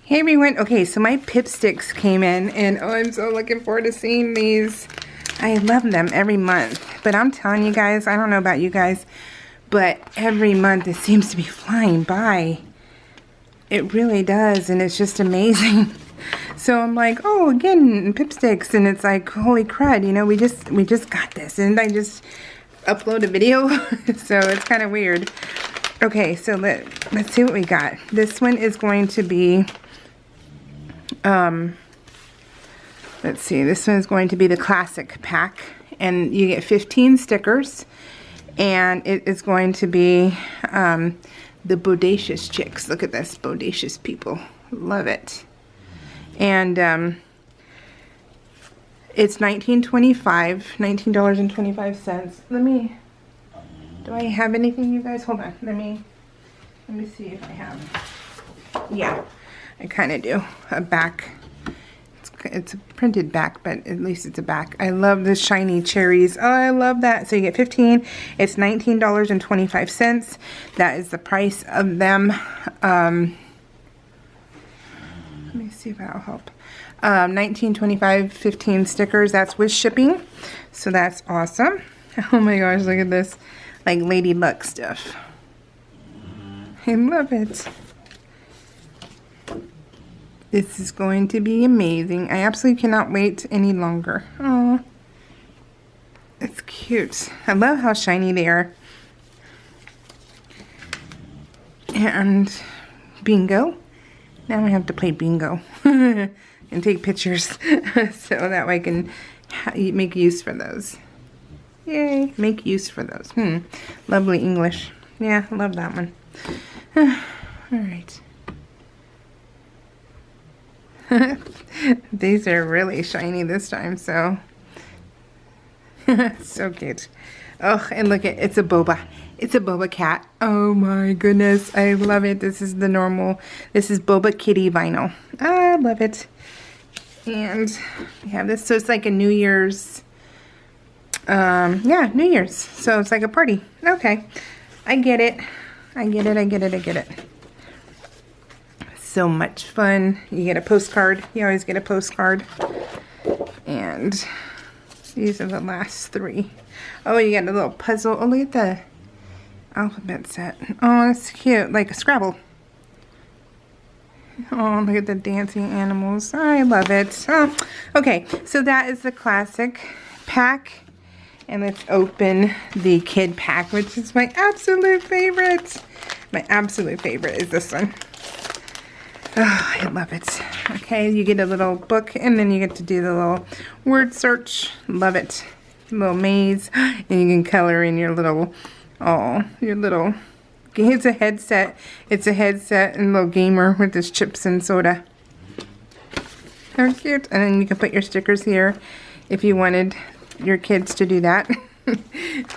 Hey everyone, okay, so my Pipsticks came in and oh, I'm so looking forward to seeing these. I love them every month, but I'm telling you guys, I don't know about you guys, but every month it seems to be flying by. It really does, and it's just amazing. So I'm like, oh, again, Pipsticks, and it's like, holy crud, you know, we just got this, and I just upload a video, so it's kind of weird. Okay, so let's see what we got. This one is going to be, let's see, this one is going to be the classic pack, and you get 15 stickers, and it is going to be the bodacious chicks. Look at this, bodacious people. Love it. And it's $19.25. Let me, do I have anything, you guys? Hold on, let me see if I have. Yeah, I kind of do. A back. It's a printed back, but at least it's a back. I love the shiny cherries. Oh, I love that. So you get 15. It's $19.25. That is the price of them. Let me see if that'll help. $19.25, 15 stickers. That's with shipping. So that's awesome. Oh my gosh, look at this. Like Lady Luck stuff. I love it. This is going to be amazing. I absolutely cannot wait any longer. Oh, it's cute. I love how shiny they are. And bingo. Now I have to play bingo and take pictures so that way I can make use for those. Yay, make use for those. Lovely English. Yeah, I love that one. All right. These are really shiny this time, so so cute. Oh, and look at, it's a boba. It's a boba cat. Oh my goodness, I love it. This is the normal, this is boba kitty vinyl. I love it. And we have this, so it's like a New Year's, yeah, New Year's. So it's like a party. Okay, I get it. I get it, I get it, I get it. So much fun. You get a postcard. You always get a postcard. And these are the last three. Oh, you got a little puzzle. Oh, look at the alphabet set. Oh, that's cute. Like a Scrabble. Oh, look at the dancing animals. I love it. Oh, okay, so that is the classic pack. And let's open the kid pack, which is my absolute favorite. My absolute favorite is this one. Oh, I love it. Okay, you get a little book, and then you get to do the little word search. Love it. Little maze, and you can color in your little, oh, your little, it's a headset. It's a headset and a little gamer with his chips and soda. How cute. And then you can put your stickers here if you wanted your kids to do that,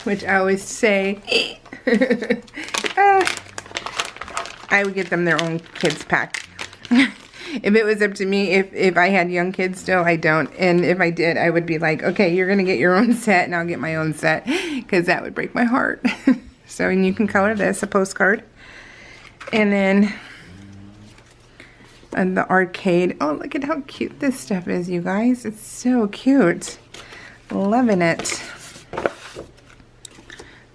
which I always say, I would get them their own kids pack. If it was up to me, if I had young kids still, I don't. And if I did, I would be like, okay, you're going to get your own set and I'll get my own set, because that would break my heart. So, and you can color this, a postcard. And then the arcade. Oh, look at how cute this stuff is, you guys. It's so cute. Loving it.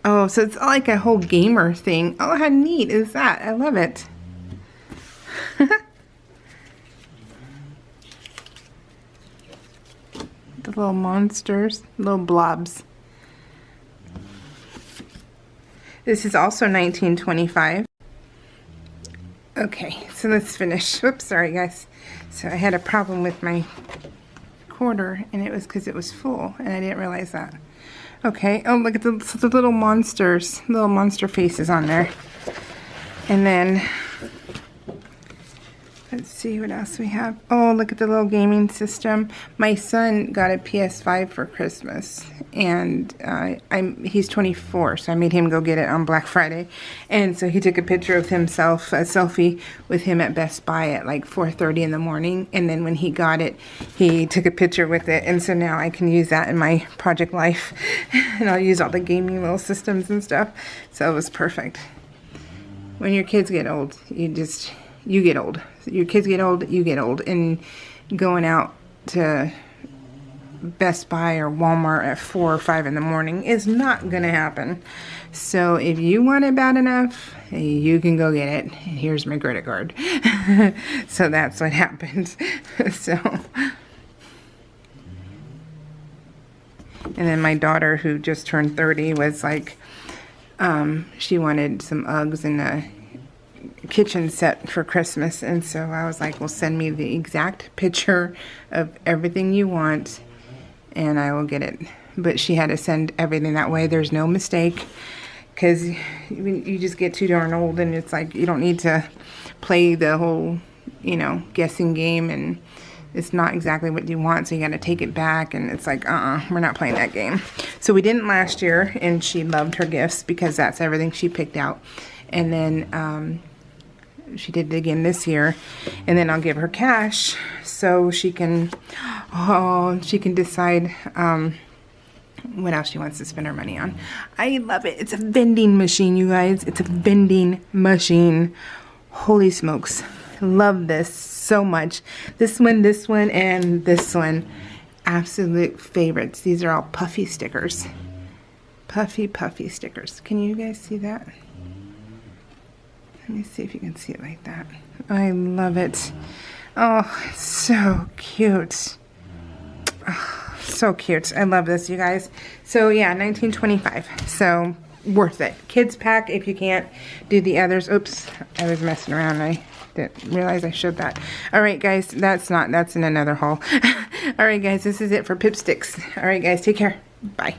Oh, so it's like a whole gamer thing. Oh, how neat is that? I love it. The little monsters, little blobs. This is also $19.25. Okay, so let's finish. Whoops, sorry guys. So I had a problem with my quarter, and it was because it was full, and I didn't realize that. Okay, oh look at the little monsters, little monster faces on there. And then, let's see what else we have. Oh, look at the little gaming system. My son got a PS5 for Christmas, and he's 24, so I made him go get it on Black Friday. And so he took a picture of himself, a selfie with him at Best Buy at like 4:30 in the morning. And then when he got it, he took a picture with it. And so now I can use that in my project life, and I'll use all the gaming little systems and stuff. So it was perfect. When your kids get old, you get old. Your kids get old, you get old. And going out to Best Buy or Walmart at 4 or 5 in the morning is not going to happen. So if you want it bad enough, you can go get it. And here's my credit card. So that's what happened. So, and then my daughter, who just turned 30, was like, she wanted some Uggs and a kitchen set for Christmas. And so I was like, well, send me the exact picture of everything you want and I will get it. But she had to send everything that way. There's no mistake, because you just get too darn old, and it's like you don't need to play the whole, you know, guessing game, and it's not exactly what you want, so you got to take it back, and it's like, we're not playing that game. So we didn't last year, and she loved her gifts because that's everything she picked out. And then she did it again this year, and then I'll give her cash so she can decide what else she wants to spend her money on. I love it. It's a vending machine, you guys. It's a vending machine. Holy smokes. Love this so much. This one, and this one. Absolute favorites. These are all puffy stickers. Puffy stickers. Can you guys see that? Let me see if you can see it like that. I love it. Oh, it's so cute. Oh, so cute. I love this, you guys. So yeah, $19.25. So worth it. Kids pack if you can't do the others. Oops, I was messing around. I didn't realize I showed that. All right, guys, that's in another haul. All right, guys, this is it for Pipsticks. All right, guys, take care. Bye.